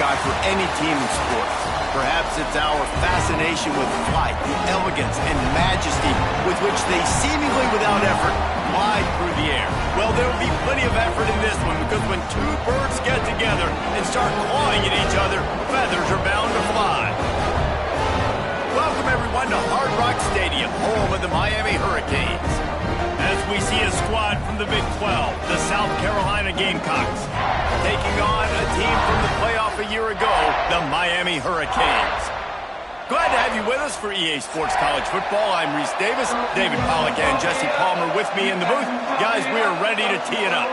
guy for any team in sports. Perhaps it's our fascination with flight, the elegance and majesty with which they seemingly without effort glide through the air. Well, there will be plenty of effort in this one because when two birds get together and start clawing at each other, feathers are bound to fly. Welcome, everyone, to Hard Rock Stadium, home of the Miami Hurricanes. As we see a squad from the Big 12, the South Carolina Gamecocks, taking on a team from the playoff a year ago, the Miami Hurricanes. Glad to have you with us for EA Sports College Football. I'm Reese Davis, David Pollack and Jesse Palmer with me in the booth. Guys, we are ready to tee it up.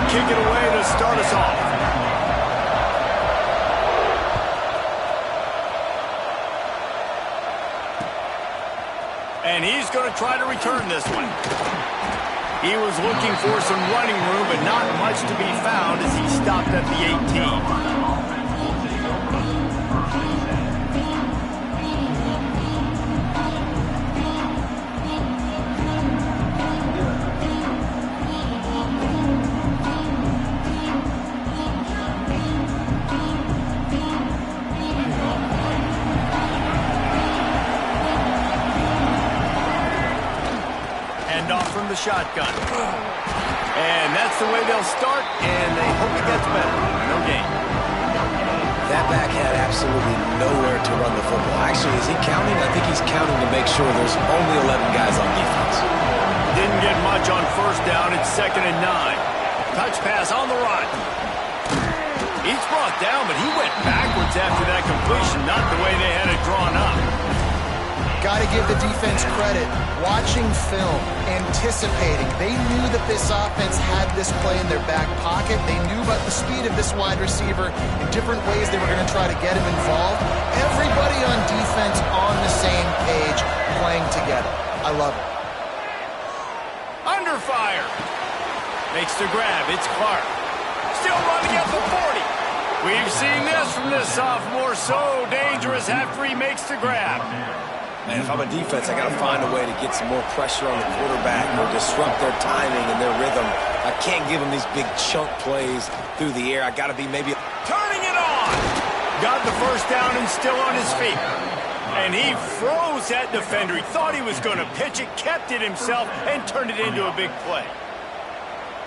Kick it away to start us off. And he's going to try to return this one. He was looking for some running room, but not much to be found as he stopped at the 18. From the shotgun. And that's the way they'll start, and they hope it gets better. No gain. That back had absolutely nowhere to run the football. Actually, is he counting? I think he's counting to make sure there's only 11 guys on defense. Didn't get much on first down. It's 2nd and 9. Touch pass on the run. He's brought down, but he went backwards after that completion, not the way they had it drawn up. Got to give the defense credit. Watching film, anticipating. They knew that this offense had this play in their back pocket. They knew about the speed of this wide receiver in different ways they were going to try to get him involved. Everybody on defense on the same page, playing together. I love it. Under fire. Makes the grab. It's Clark. Still running at the 40. We've seen this from this sophomore. So dangerous after he makes the grab. Man, if I'm a defense, I got to find a way to get some more pressure on the quarterback or disrupt their timing and their rhythm. I can't give them these big chunk plays through the air. I got to be maybe turning it on. Got the first down and still on his feet. And he froze that defender. He thought he was going to pitch it, kept it himself, and turned it into a big play.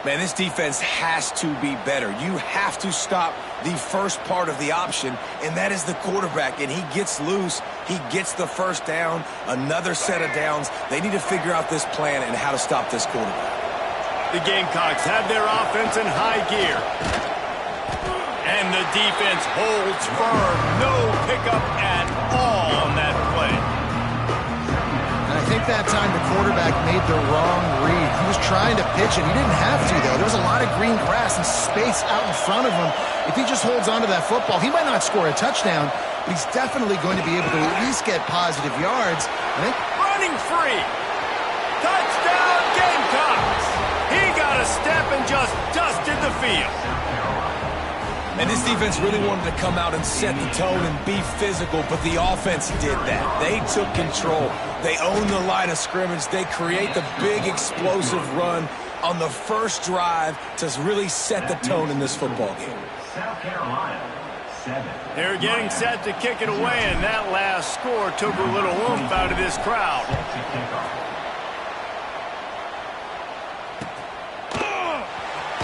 Man, this defense has to be better. You have to stop the first part of the option, and that is the quarterback. And he gets loose. He gets the first down, another set of downs. They need to figure out this plan and how to stop this quarterback. The Gamecocks have their offense in high gear. And the defense holds firm. No pickup at all on that play. I think that time the quarterback made the wrong read. He was trying to pitch it. He didn't have to, though. There was a lot of green grass and space out in front of him. If he just holds onto that football, he might not score a touchdown, but he's definitely going to be able to at least get positive yards. Running free. Touchdown, Gamecocks. He got a step and just dusted the field. And this defense really wanted to come out and set the tone and be physical, but the offense did that. They took control. They owned the line of scrimmage. They create the big explosive run on the first drive to really set the tone in this football game. South Carolina, 7. They're getting set to kick it away, and that last score took a little oomph out of this crowd.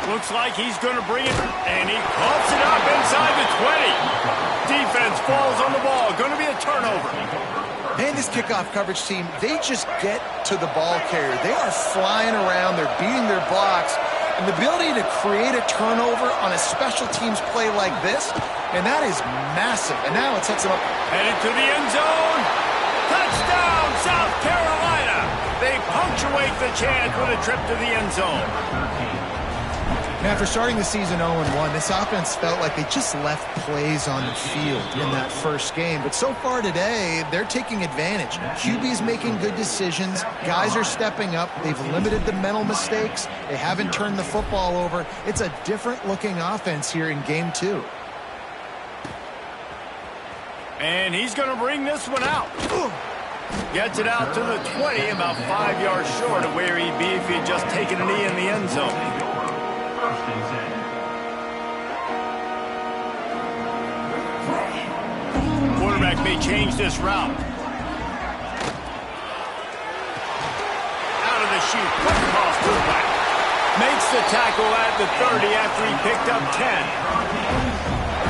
Looks like he's going to bring it, and he pumps it up inside the 20. Defense falls on the ball. Going to be a turnover. Man, this kickoff coverage team, they just get to the ball carrier. They are flying around. They're beating their blocks. And the ability to create a turnover on a special teams play like this, and that is massive. And now it sets them up. Headed to the end zone. Touchdown, South Carolina. They punctuate the chance with a trip to the end zone. After starting the season 0-1, this offense felt like they just left plays on the field in that first game. But so far today, they're taking advantage. QB's making good decisions. Guys are stepping up. They've limited the mental mistakes. They haven't turned the football over. It's a different-looking offense here in Game 2. And he's going to bring this one out. Gets it out to the 20, about 5 yards short of where he'd be if he'd just taken a knee in the end zone. First and 10. Quarterback may change this route. Out of the chute, quick cross to the back. Makes the tackle at the 30 after he picked up 10.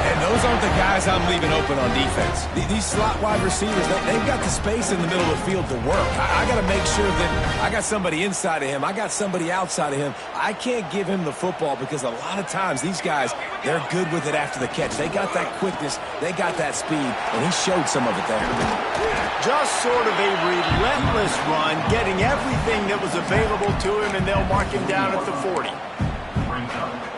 And those aren't the guys I'm leaving open on defense. These slot wide receivers, they've got the space in the middle of the field to work. I got to make sure that I got somebody inside of him. I got somebody outside of him. I can't give him the football because a lot of times these guys, they're good with it after the catch. They got that quickness. They got that speed, and he showed some of it there. Just sort of a relentless run, getting everything that was available to him, and they'll mark him down at the 40.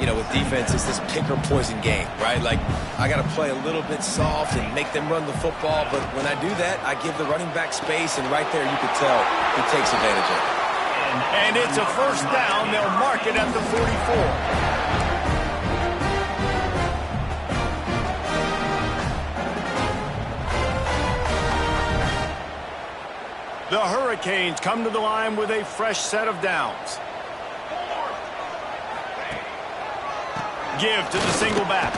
You know, with defense, it's this pick or poison game, right? Like, I got to play a little bit soft and make them run the football, but when I do that, I give the running back space, and right there you can tell he takes advantage of it. And it's a first down. They'll mark it at the 44. The Hurricanes come to the line with a fresh set of downs. Give to the single back.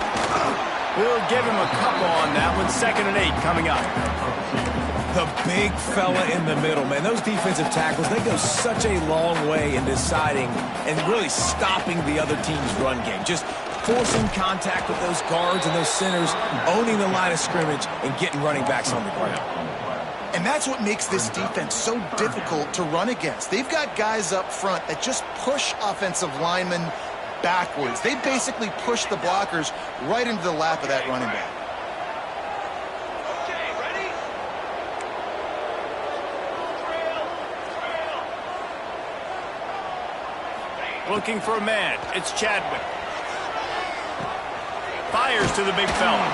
We'll give him a couple on that one. 2nd and 8 coming up. The big fella in the middle, man. Those defensive tackles, they go such a long way in deciding and really stopping the other team's run game. Just forcing contact with those guards and those centers, owning the line of scrimmage, and getting running backs on the ground. And that's what makes this defense so difficult to run against. They've got guys up front that just push offensive linemen backwards. They basically push the blockers right into the lap of that running back. Okay, ready? Looking for a man. It's Chadwick. Fires to the big fella.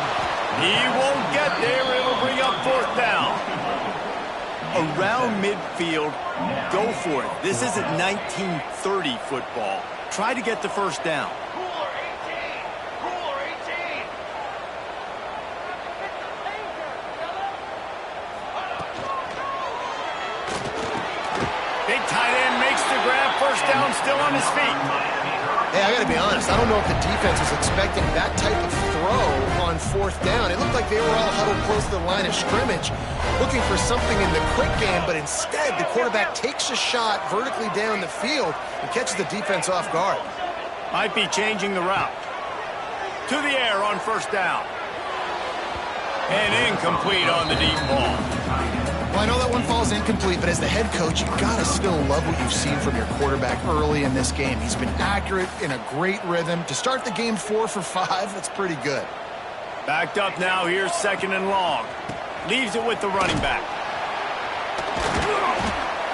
He won't get there. It'll bring up 4th down. Around midfield, go for it. This isn't 1930 football. Try to get the first down. Cooler 18. Cooler 18. Big tight end makes the grab. First down, still on his feet. Hey, I got to be honest. I don't know if the defense was expecting that type of throw on 4th down. It looked like they were all huddled close to the line of scrimmage, looking for something in the quick game, but instead the quarterback takes a shot vertically down the field and catches the defense off guard. Might be changing the route. To the air on first down. And incomplete on the deep ball. Well, I know that one falls incomplete, but as the head coach, you've got to still love what you've seen from your quarterback early in this game. He's been accurate, in a great rhythm. To start the game 4 for 5, that's pretty good. Backed up now, here's 2nd and long. Leaves it with the running back.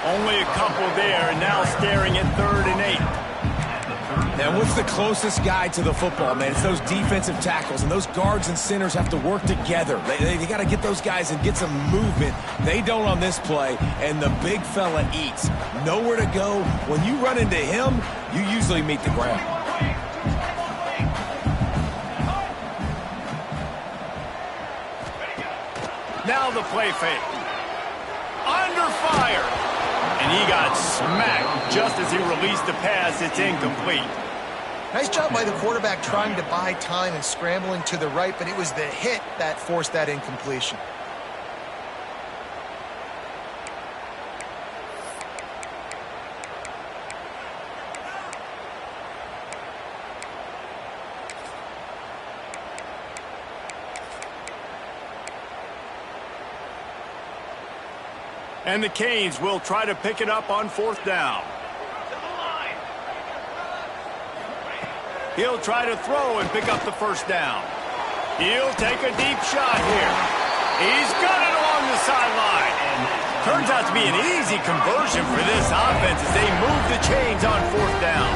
Only a couple there, and now staring at 3rd and 8. And what's the closest guy to the football, man? It's those defensive tackles, and those guards and centers have to work together. They got to get those guys and get some movement. They don't on this play, and the big fella eats. Nowhere to go. When you run into him, you usually meet the ground. Now the play fake. Under fire. And he got smacked just as he released the pass. It's incomplete. Nice job by the quarterback trying to buy time and scrambling to the right, but it was the hit that forced that incompletion. And the Canes will try to pick it up on 4th down. He'll try to throw and pick up the first down. He'll take a deep shot here. He's got it along the sideline. Turns out to be an easy conversion for this offense as they move the chains on 4th down.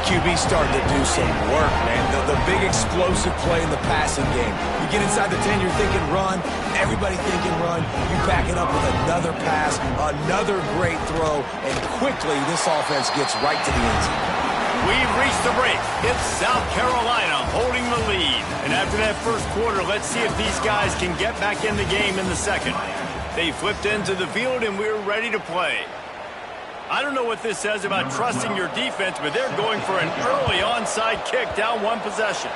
QB starting to do some work, man. The big explosive play in the passing game. You get inside the 10, you're thinking run. Everybody thinking run. You back it up with another pass, another great throw, and quickly this offense gets right to the end zone. We've reached the break. It's South Carolina holding the lead. And after that first quarter, let's see if these guys can get back in the game in the second. They flipped into the field, and we're ready to play. I don't know what this says about trusting your defense, but they're going for an early onside kick down one possession.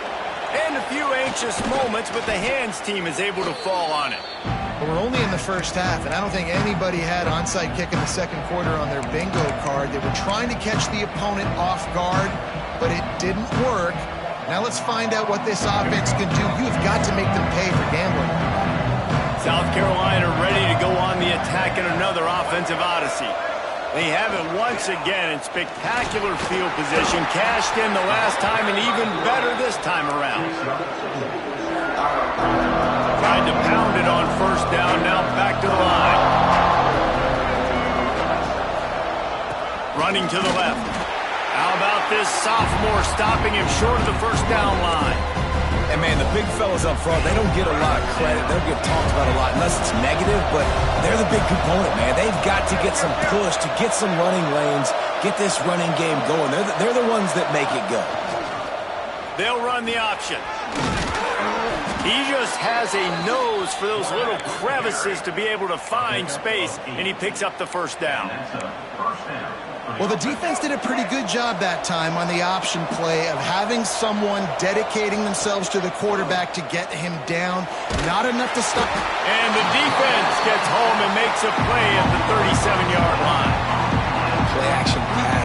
And a few anxious moments, but the hands team is able to fall on it. But we're only in the first half, and I don't think anybody had onside kick in the second quarter on their bingo card. They were trying to catch the opponent off guard, but it didn't work. Now let's find out what this offense can do. You've got to make them pay for gambling. South Carolina ready to go on the attack in another offensive odyssey. They have it once again in spectacular field position, cashed in the last time and even better this time around. Tried to pound it on first down, now back to the line. Running to the left. How about this sophomore stopping him short of the first down line? And, man, the big fellas up front, they don't get a lot of credit. They don't get talked about a lot unless it's negative, but they're the big component, man. They've got to get some push, to get some running lanes, get this running game going. They're the ones that make it go. They'll run the option. He just has a nose for those little crevices to be able to find space, and he picks up the first down. Well, the defense did a pretty good job that time on the option play of having someone dedicating themselves to the quarterback to get him down. Not enough to stop. And the defense gets home and makes a play at the 37-yard line. Play action pass.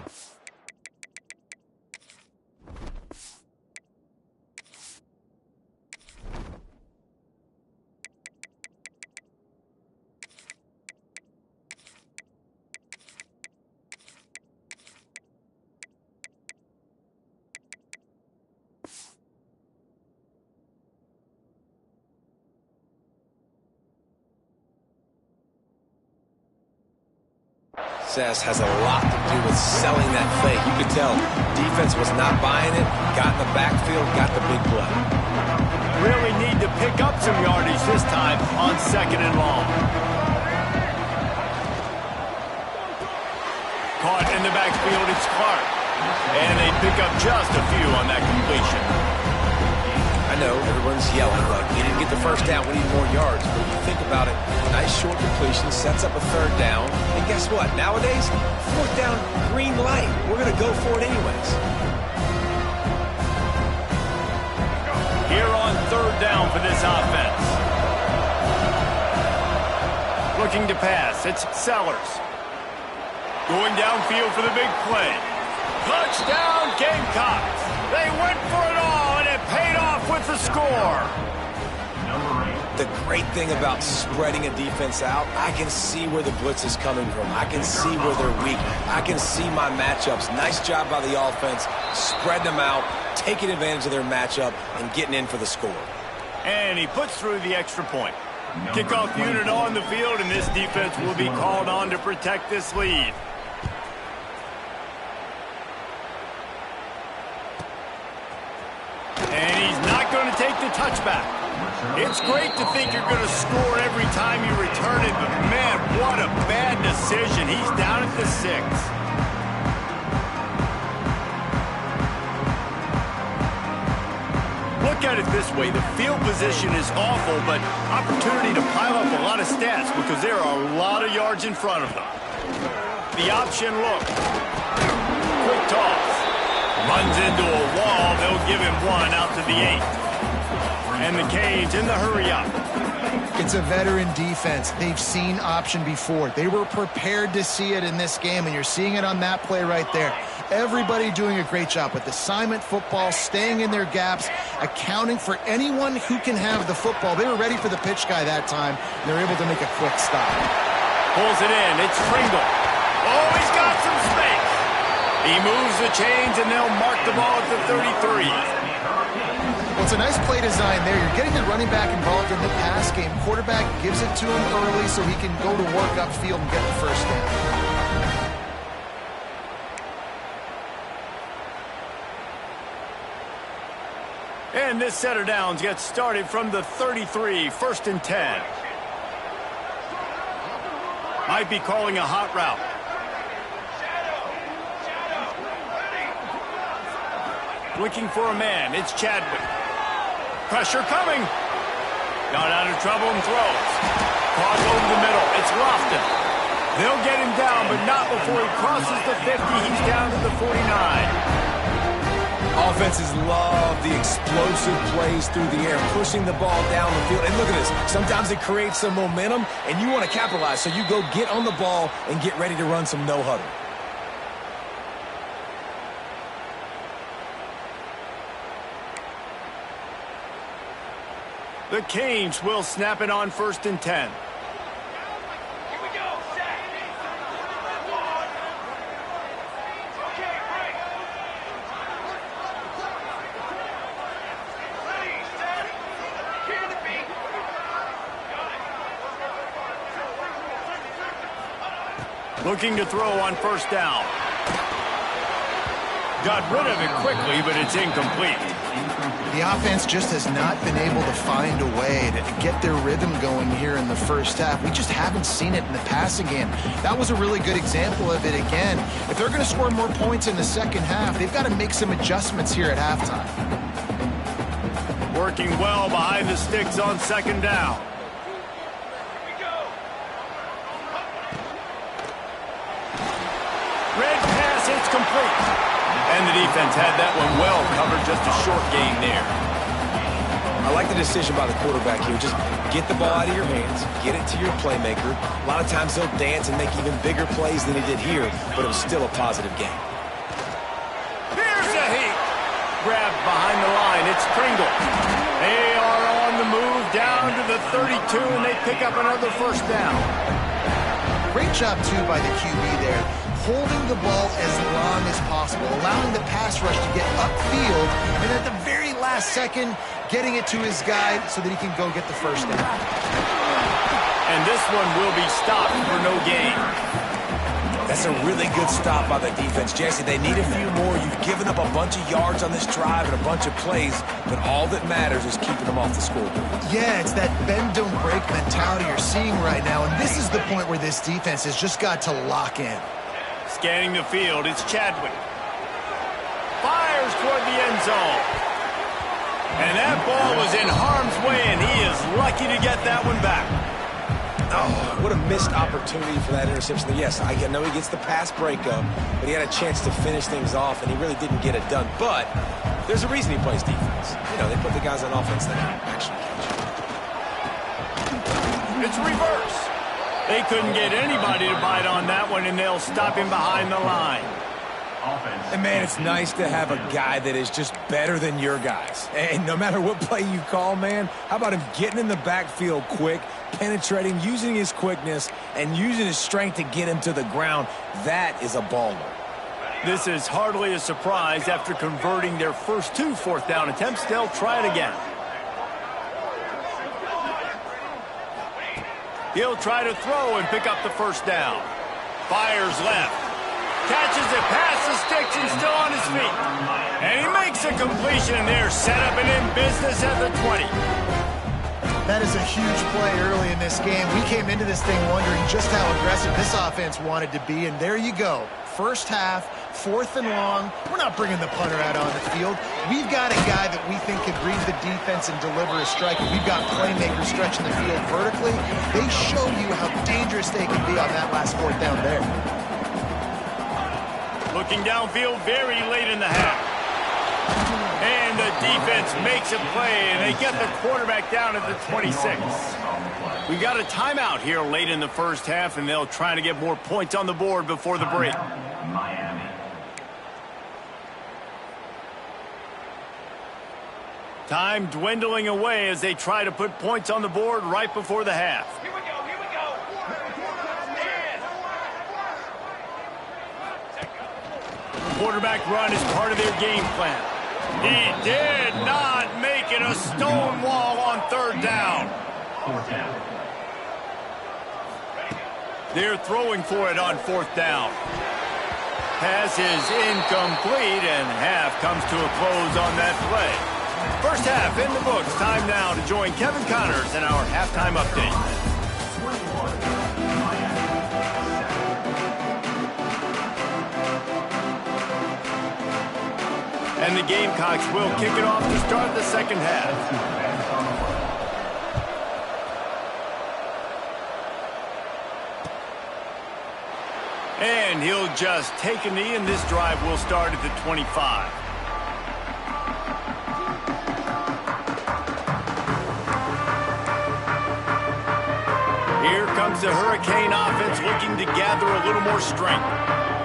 Has a lot to do with selling that fake. You could tell defense was not buying it, got in the backfield, got the big play. Really need to pick up some yardage this time on second and long. Caught in the backfield, it's Clark. And they pick up just a few on that completion. I know, everyone's yelling, like, we didn't get the first down, we need more yards. But if you think about it, nice short completion, sets up a third down. And guess what? Nowadays, fourth down, green light. We're going to go for it anyways. Here on third down for this offense. Looking to pass, it's Sellers. Going downfield for the big play. Touchdown, Gamecocks! They went for it all, and it paid off with the score. The great thing about spreading a defense out, I can see where the blitz is coming from. I can see where they're weak. I can see my matchups. Nice job by the offense, spreading them out, taking advantage of their matchup, and getting in for the score. And he puts through the extra point. Kickoff unit on the field, and this defense will be called on to protect this lead. And he's not going to take the touchback. It's great to think you're going to score every time you return it, but man, what a bad decision. He's down at the 6. Look at it this way. The field position is awful, but opportunity to pile up a lot of stats because there are a lot of yards in front of them. The option look. Quick toss. Runs into a wall. They'll give him one out to the 8. And the Canes in the hurry-up. It's a veteran defense. They've seen option before. They were prepared to see it in this game, and you're seeing it on that play right there. Everybody doing a great job with assignment football, staying in their gaps, accounting for anyone who can have the football. They were ready for the pitch guy that time, and they're able to make a quick stop. Pulls it in. It's Pringle. Oh, he's got some space. He moves the chains, and they'll mark the ball at the 33. Well, it's a nice play design there. You're getting the running back involved in the pass game. Quarterback gives it to him early so he can go to work upfield and get the first down. And this set of downs gets started from the 33, 1st and 10. Might be calling a hot route. Looking for a man. It's Chadwick. Pressure coming. Got out of trouble and throws. Cross over the middle. It's Lofton. They'll get him down, but not before he crosses the 50. He's down to the 49. Offenses love the explosive plays through the air, pushing the ball down the field. And look at this. Sometimes it creates some momentum, and you want to capitalize. So you go get on the ball and get ready to run some no-huddle. The Canes will snap it on 1st and 10. Here we go, set. Okay, break. Ready, set. Here to beat. Got it. Looking to throw on 1st down. Got rid of it quickly, but it's incomplete. The offense just has not been able to find a way to get their rhythm going here in the first half. We just haven't seen it in the passing game. That was a really good example of it again. If they're going to score more points in the second half, they've got to make some adjustments here at halftime. Working well behind the sticks on 2nd down. Here we go. Red pass, it's complete. And the defense had that one well covered, just a short gain there. I like the decision by the quarterback here. Just get the ball out of your hands, get it to your playmaker. A lot of times he'll dance and make even bigger plays than he did here, but it was still a positive game. Here's a heat. Grabbed behind the line. It's Pringle. They are on the move down to the 32, and they pick up another 1st down. Great job, too, by the QB there, holding the ball as long as possible, allowing the pass rush to get upfield, and at the very last second, getting it to his guy so that he can go get the 1st down. And this one will be stopped for no gain. That's a really good stop by the defense. Jesse, they need a few more. You've given up a bunch of yards on this drive and a bunch of plays, but all that matters is keeping them off the scoreboard. Yeah, it's that bend, don't break mentality you're seeing right now, and this is the point where this defense has just got to lock in. Scanning the field, it's Chadwick. Fires toward the end zone. And that ball was in harm's way, and he is lucky to get that one back. Oh, what a missed opportunity for that interception. Yes, I know he gets the pass breakup, but he had a chance to finish things off, and he really didn't get it done. But there's a reason he plays defense. You know, they put the guys on offense that actually catch. It's reverse. They couldn't get anybody to bite on that one, and they'll stop him behind the line. And, man, it's nice to have a guy that is just better than your guys. And no matter what play you call, man, how about him getting in the backfield quick, penetrating, using his quickness, and using his strength to get him to the ground? That is a baller. This is hardly a surprise. After converting their first 2 4th down attempts, they'll try it again. He'll try to throw and pick up the 1st down. Fires left. Catches it past the sticks and still on his feet. And he makes a completion there, set up and in business at the 20. That is a huge play early in this game. We came into this thing wondering just how aggressive this offense wanted to be, and there you go. First half, 4th and long. We're not bringing the punter out on the field. We've got a guy that we think can read the defense and deliver a strike. We've got playmakers stretching the field vertically. They show you how dangerous they can be on that last 4th down there. Looking downfield very late in the half. And the defense makes a play, and they get the quarterback down at the 26. We got a timeout here late in the first half, and they'll try to get more points on the board before the break. Miami. Time dwindling away as they try to put points on the board right before the half. Here we go, here we go. The quarterback run is part of their game plan. He did not make it a stone wall on 3rd down. 4th down. They're throwing for it on 4th down. Pass is incomplete, and half comes to a close on that play. First half in the books. Time now to join Kevin Connors in our halftime update. And the Gamecocks will kick it off to start the second half. And he'll just take a knee, and this drive will start at the 25. Here comes the Hurricane offense looking to gather a little more strength.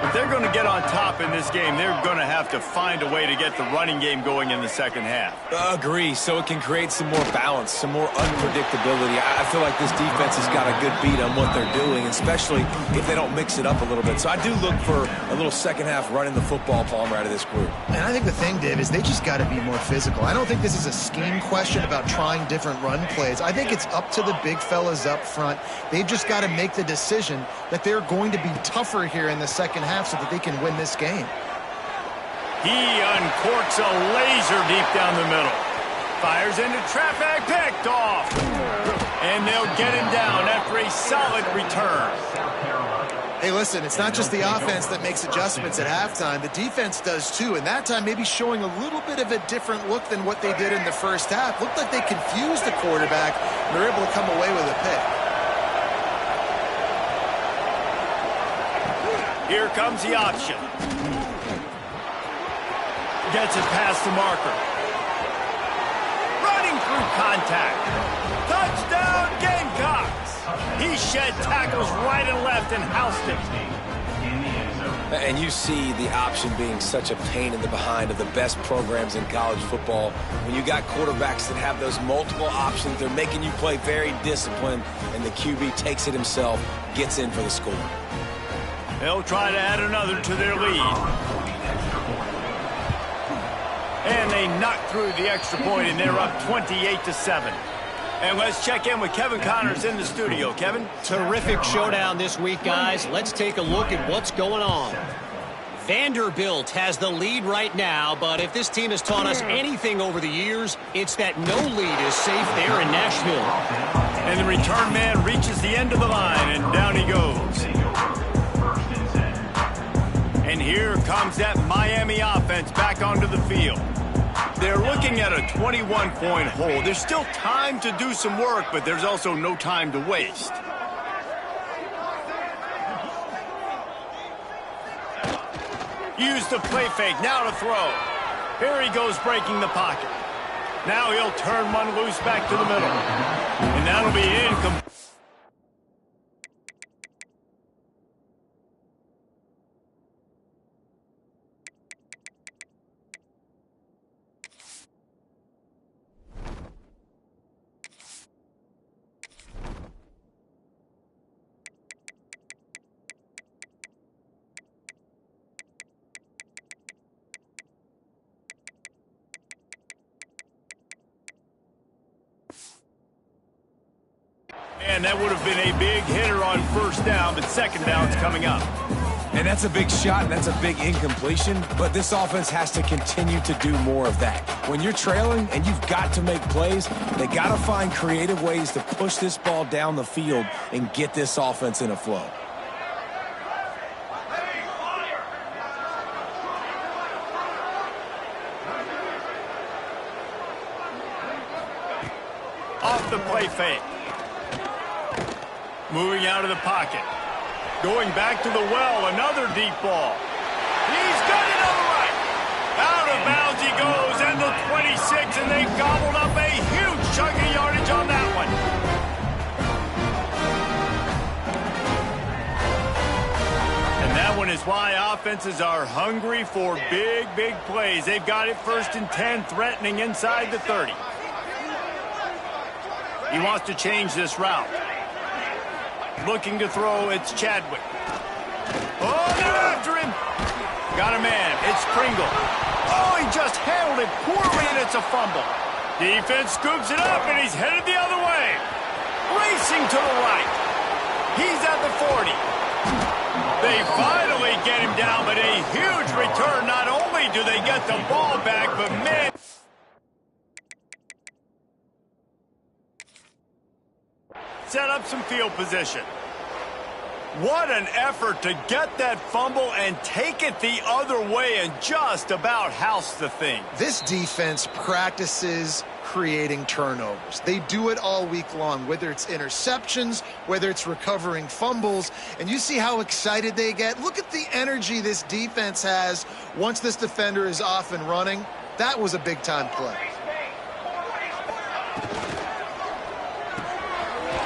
If they're going to get on top in this game, they're going to have to find a way to get the running game going in the second half. Agree, so it can create some more balance, some more unpredictability. I feel like this defense has got a good beat on what they're doing, especially if they don't mix it up a little bit. So I do look for a little second half running the football Palmer out of this group. And I think the thing, Dave, is they just got to be more physical. I don't think this is a scheme question about trying different run plays. I think it's up to the big fellas up front. They've just got to make the decision that they're going to be tougher here in the second half so that they can win this game. He uncorks a laser deep down the middle. Fires into traffic, picked off. And they'll get him down after a solid return. Hey, listen, it's not just the offense that makes adjustments at halftime. The defense does too, and that time maybe showing a little bit of a different look than what they did in the first half. Looked like they confused the quarterback, and they're able to come away with a pick. Here comes the option. Gets it past the marker. Running through contact. Touchdown, Gamecocks! He shed tackles right and left and housed it. And you see the option being such a pain in the behind of the best programs in college football. When you got quarterbacks that have those multiple options, they're making you play very disciplined, and the QB takes it himself, gets in for the score. They'll try to add another to their lead. And they knock through the extra point, and they're up 28-7. And let's check in with Kevin Connors in the studio. Kevin? Terrific showdown this week, guys. Let's take a look at what's going on. Vanderbilt has the lead right now, but if this team has taught us anything over the years, it's that no lead is safe there in Nashville. And the return man reaches the end of the line, and down he goes. And here comes that Miami offense back onto the field. They're looking at a 21-point hole. There's still time to do some work, but there's also no time to waste. Use the play fake, now to throw. Here he goes breaking the pocket. Now he'll turn one loose back to the middle. And that'll be incomplete. And that would have been a big hitter on first down, but second down's coming up. And that's a big shot, and that's a big incompletion, but this offense has to continue to do more of that. When you're trailing and you've got to make plays, they got to find creative ways to push this ball down the field and get this offense in a flow. Off the play fake. Moving out of the pocket. Going back to the well, another deep ball. He's got it on the right. Out of bounds he goes, and the 26, and they gobbled up a huge chunk of yardage on that one. And that one is why offenses are hungry for big, big plays. They've got it 1st and 10, threatening inside the 30. He wants to change this route. Looking to throw, it's Chadwick. Oh, they're after him. Got a man, it's Pringle. Oh, he just handled it poorly, and it's a fumble. Defense scoops it up, and he's headed the other way. Racing to the right. He's at the 40. They finally get him down, but a huge return. Not only do they get the ball back, but man... set up some field position. What an effort to get that fumble and take it the other way and just about house the thing. This defense practices creating turnovers. They do it all week long, whether it's interceptions, whether it's recovering fumbles, and you see how excited they get. Look at the energy this defense has once this defender is off and running. That was a big-time play.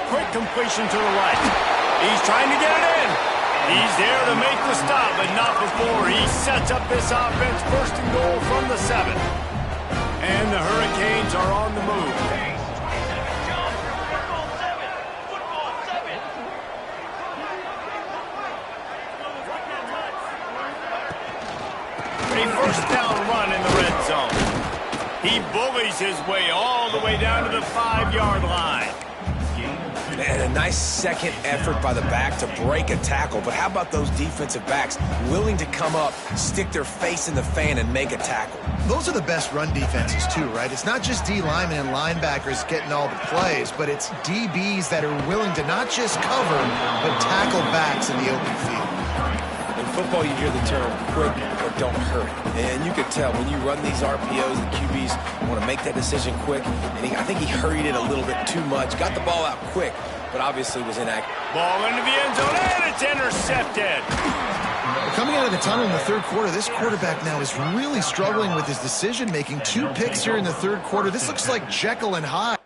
Quick completion to the right. He's trying to get it in. He's there to make the stop, but not before he sets up this offense first and goal from the 7. And the Hurricanes are on the move. A first down run in the red zone. He bullies his way all the way down to the 5-yard line. And a nice second effort by the back to break a tackle. But how about those defensive backs willing to come up, stick their face in the fan, and make a tackle? Those are the best run defenses, too, right? It's not just D linemen and linebackers getting all the plays, but it's DBs that are willing to not just cover, but tackle backs in the open field. In football, you hear the term quick or don't hurry. And you could tell when you run these RPOs, the QBs want to make that decision quick. And I think he hurried it a little bit too much. Got the ball out quick, but obviously was inaccurate. Ball into the end zone, and it's intercepted. Coming out of the tunnel in the third quarter, this quarterback now is really struggling with his decision-making. 2 picks here in the third quarter. This looks like Jekyll and Hyde.